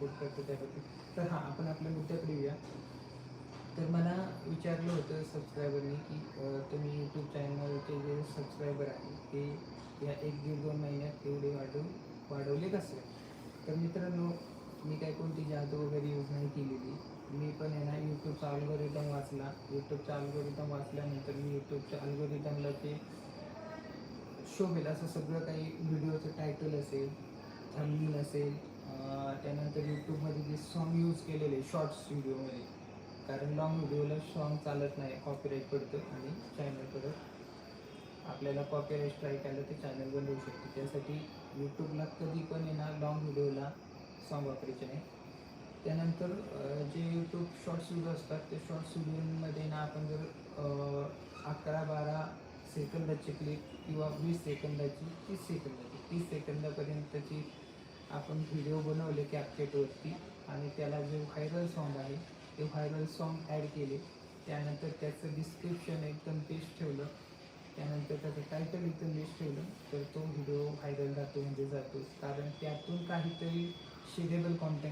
Support करतो त्याबद्दल. तर हां, आपण आपल्या मुद्द्याकडे येऊया. तर मला विचारलं होतं सबस्क्रायबरनी की तुम्ही यूट्यूब चॅनलचे जे सबस्क्रायबर आहे ते या 1-1.5-2 महिन्यात एवढे वाढवले कसे? तर मित्रांनो, मी काही कोणती जादू वगैरे यूज नाही केलेली. मी पण आहे ना यूट्यूबचा अल्गोरिदम वाचला. यूट्यूबचा अल्गोरिदम वाचल्यानंतर मी यूट्यूबच्या अल्गोरिदमला ते शोभेल असं सगळं काही व्हिडिओचं टायटल असेल, थंबनेल असेल, त्यानंतर यूट्यूबमध्ये जे सॉन्ग यूज केलेले शॉर्ट्स व्हिडिओमध्ये, कारण लाँग व्हिडिओला सॉन्ग चालत नाही, कॉपीराईट पडतं आणि चॅनल परत आपल्याला कॉपीराईट स्ट्राईक आलं तर चॅनल बंद होऊ शकते. त्यासाठी यूट्यूबला कधी पण येणार लाँग व्हिडिओला सॉन्ग वापरायचे नाही. त्यानंतर जे यूट्यूब शॉर्ट्स व्हिडिओ असतात ते शॉर्ट्स व्हिडिओमध्ये ना आपण जर 11-12 सेकंदाची क्लिप किंवा 20 सेकंदाची, 30 सेकंदापर्यंतची आपण व्हिडिओ बनवले कॅपकटवरती आणि त्याला जे व्हायरल सॉन्ग आहे ते व्हायरल सॉन्ग ॲड केले. त्यानंतर त्याचं डिस्क्रिप्शन एकदम बेस्ट ठेवलं, त्यानंतर त्याचं टायटल एकदम बेस्ट ठेवलं, तर तो व्हिडिओ व्हायरल जातो म्हणजे जातोच. कारण त्यातून काहीतरी शिकेबल कॉन्टेंट